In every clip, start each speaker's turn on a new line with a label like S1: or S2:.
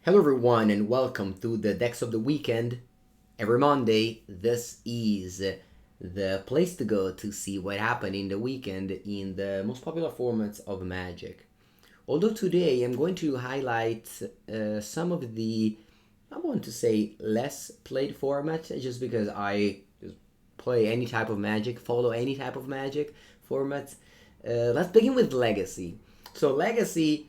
S1: Hello everyone and welcome to the Decks of the Weekend. Every Monday, this is the place to go to see what happened in the weekend in the most popular formats of Magic. Although today I'm going to highlight some of the, I want to say, less played formats, just because I just play any type of Magic, follow any type of Magic formats. Let's begin with Legacy. So Legacy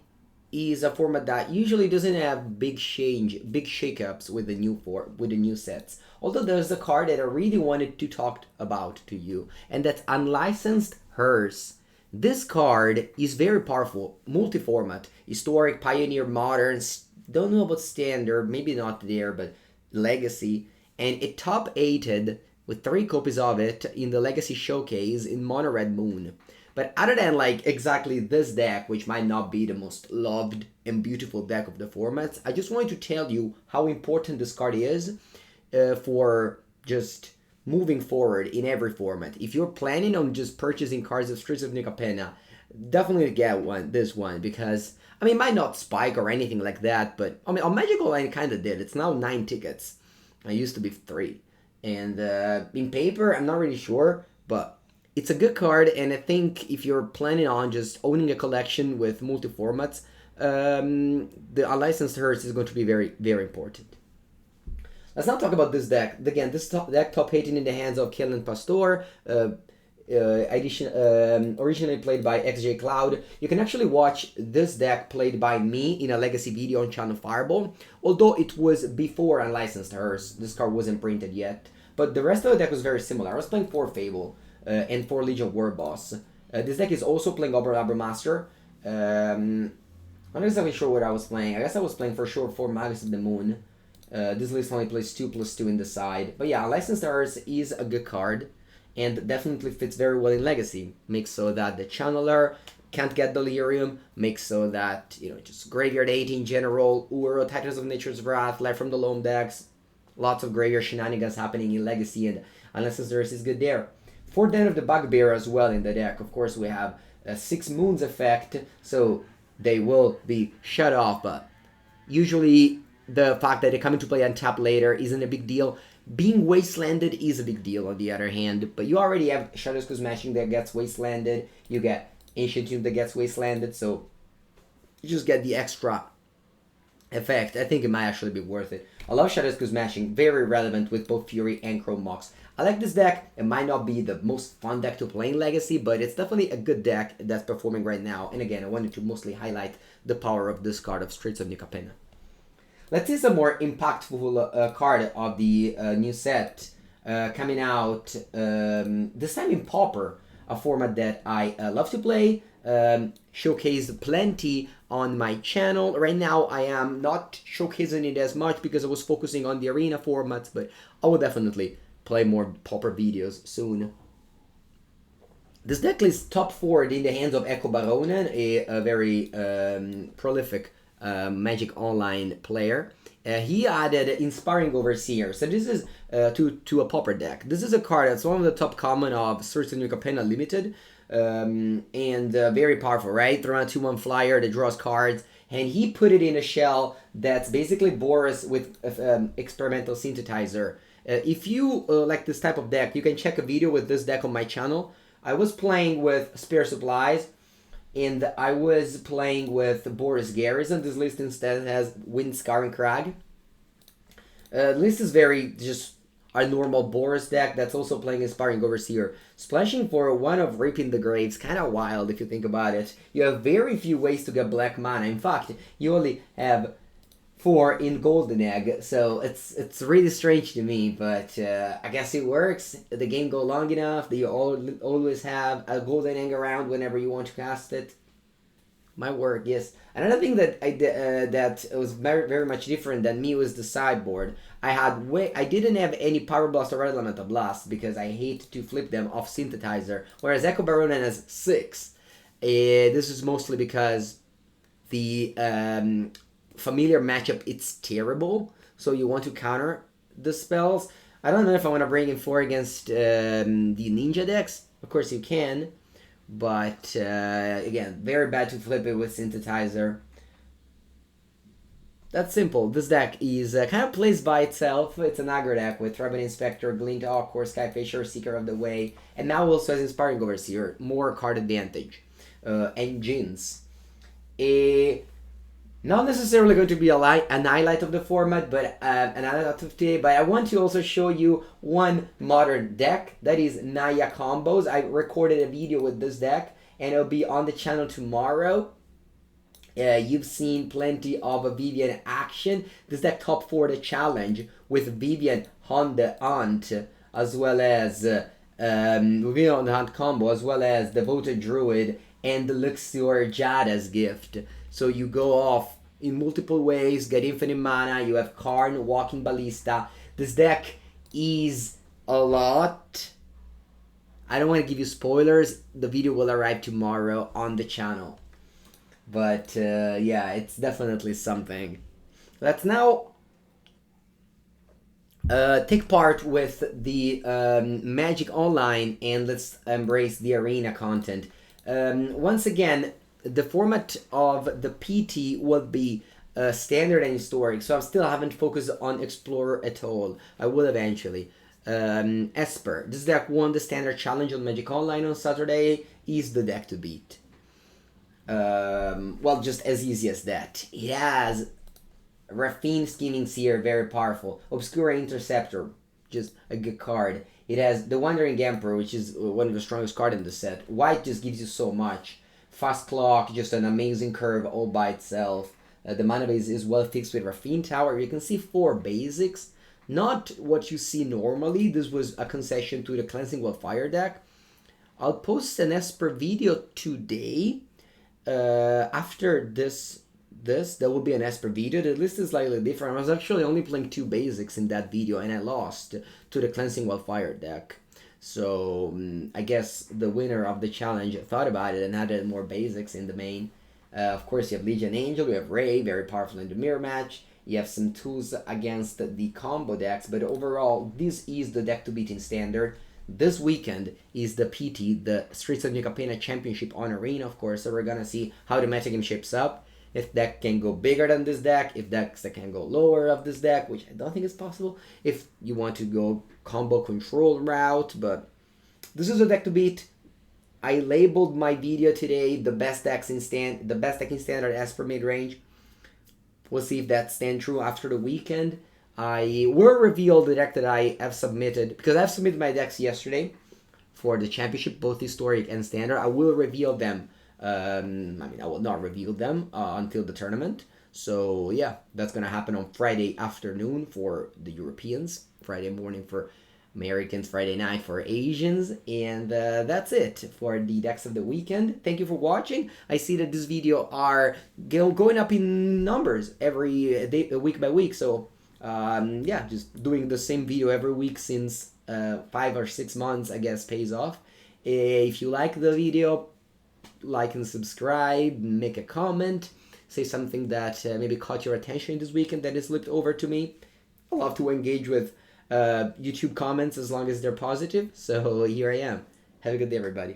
S1: is a format that usually doesn't have big shakeups with the new sets. Although there's a card that I really wanted to talk about to you, and that's Unlicensed Hearse. This card is very powerful, multi-format, historic, pioneer, modern. Don't know about standard, maybe not there, but legacy, and it top 8'd with 3 copies of it in the Legacy Showcase in Mono Red Moon. But other than like exactly this deck, which might not be the most loved and beautiful deck of the formats, I just wanted to tell you how important this card is for just moving forward in every format. If you're planning on just purchasing cards of Streets of New Capenna, definitely get this one, because I mean, it might not spike or anything like that, but I mean, on Magic Online it kind of did. It's now 9 tickets. I used to be 3, and in paper I'm not really sure, but it's a good card, and I think if you're planning on just owning a collection with multi-formats, the Unlicensed Hearse is going to be very, very important. Let's now talk about this deck. Again, this deck top 18 in the hands of Kellen Pastor, originally played by XJ Cloud. You can actually watch this deck played by me in a Legacy video on Channel Fireball, although it was before Unlicensed Hearse. This card wasn't printed yet, but the rest of the deck was very similar. I was playing 4 Fable. And for Legion War Boss. This deck is also playing Arbor Master. I'm not exactly sure what I was playing. I guess I was playing for sure 4 Magus of the Moon. This list only plays 2/2 in the side. But yeah, Licensed Hearse is a good card, and definitely fits very well in Legacy. Makes so that the Channeler can't get Delirium, makes so that, just Graveyard 8 in general, Uro, Titans of Nature's Wrath, Life from the Loam decks, lots of Graveyard shenanigans happening in Legacy, and Licensed Hearse is good there. For Den of the Bugbear as well in the deck, of course, we have a 6 Moons effect, so they will be shut off, but usually the fact that they come into play untap later isn't a big deal. Being wastelanded is a big deal, on the other hand, but you already have Shadow's Smashing that gets wastelanded, you get Ancient Tomb that gets wastelanded, so you just get the extra effect. I think it might actually be worth it. I love Shadow's Smashing, very relevant with both Fury and Chrome Mox. I like this deck. It might not be the most fun deck to play in Legacy, but it's definitely a good deck that's performing right now. And again, I wanted to mostly highlight the power of this card of Streets of New Capenna. Let's see some more impactful card of the new set coming out, this time in Pauper, a format that I love to play. Showcased plenty on my channel. Right now I am not showcasing it as much because I was focusing on the arena formats, but I will definitely play more Pauper videos soon. This deck is top 4 in the hands of Echo Baronen, a very prolific Magic Online player. He added Inspiring Overseer. So this is to a Pauper deck. This is a card that's one of the top common of Streets of New Capenna Limited. And very powerful, right? Throw a 2/1 flyer that draws cards. And he put it in a shell that's basically Boros with Experimental Synthesizer. If you like this type of deck, you can check a video with this deck on my channel. I was playing with Spare Supplies, and I was playing with Boros Garrison. This list instead has Wind Scar and Crag. The list is very just a normal Boros deck that's also playing Inspiring Overseer. Splashing for one of Reaping the Graves, kind of wild if you think about it. You have very few ways to get black mana. In fact, you only have 4 in Golden Egg, so it's really strange to me, but I guess it works. The game go long enough that you always have a Golden Egg around whenever you want to cast it. Might work, yes. Another thing that I did that was very, very much different than me was the sideboard. I didn't have any Power Blast or Elemental Blast because I hate to flip them off Synthesizer, whereas Echo Baronen has 6. This is mostly because the familiar matchup, it's terrible, so you want to counter the spells. I don't know if I want to bring in 4 against the ninja decks. Of course you can, but again, very bad to flip it with Synthesizer. That's simple. This deck is kind of plays by itself. It's an aggro deck with Threat Inspector, Glint Hawk, Skyfisher, Seeker of the Way, and now also has Inspiring Overseer, more card advantage. Engines. Not necessarily going to be an highlight of the format, but an highlight of today. But I want to also show you one modern deck that is Naya combos. I recorded a video with this deck, and it'll be on the channel tomorrow. You've seen plenty of Vivian action. This deck top 4 the challenge with Vivian on the Hunt, as well as Vivian on the Hunt combo, as well as Devoted Druid and the Luxor Jada's Gift. So you go off in multiple ways, get infinite mana, you have Karn, Walking Ballista. This deck is a lot. I don't want to give you spoilers. The video will arrive tomorrow on the channel. But yeah, it's definitely something. Let's now take part with the Magic Online, and let's embrace the arena content. Once again, the format of the PT will be standard and historic, so I still haven't focused on Explorer at all. I will eventually. Esper. This deck won the standard challenge on Magic Online on Saturday. Is the deck to beat. Well, just as easy as that. It has Raffine Scheming Seer, very powerful. Obscura Interceptor, just a good card. It has the Wandering Emperor, which is one of the strongest cards in the set. White just gives you so much. Fast Clock, just an amazing curve all by itself. The mana base is well fixed with Raffine Tower. You can see 4 basics. Not what you see normally. This was a concession to the Cleansing Wildfire deck. I'll post an Esper video today. After this there will be an Esper video. The list is slightly different. I was actually only playing 2 basics in that video, and I lost to the Cleansing Wildfire deck. So I guess the winner of the challenge thought about it and added more basics in the main. Of course, you have Legion Angel, you have Ray, very powerful in the mirror match. You have some tools against the combo decks, but overall, this is the deck to beat in standard. This weekend is the PT, the Streets of New Capenna Championship on Arena, of course, so we're gonna see how the metagame shapes up. If deck can go bigger than this deck, if decks that can go lower of this deck, which I don't think is possible, if you want to go combo control route, but this is a deck to beat. I labeled my video today the best deck in standard Esper mid range. We'll see if that stands true after the weekend. I will reveal the deck that I have submitted, because I've submitted my decks yesterday for the championship, both historic and standard. I will reveal them. I will not reveal them until the tournament. So yeah, that's gonna happen on Friday afternoon for the Europeans, Friday morning for Americans, Friday night for Asians, and that's it for the decks of the weekend. Thank you for watching. I see that this video are going up in numbers every day, week by week. So yeah, just doing the same video every week since 5 or 6 months, I guess, pays off. If you like the video, like and subscribe, make a comment, say something that maybe caught your attention this weekend that is looked over to me. I love to engage with YouTube comments as long as they're positive. So here I am. Have a good day, everybody.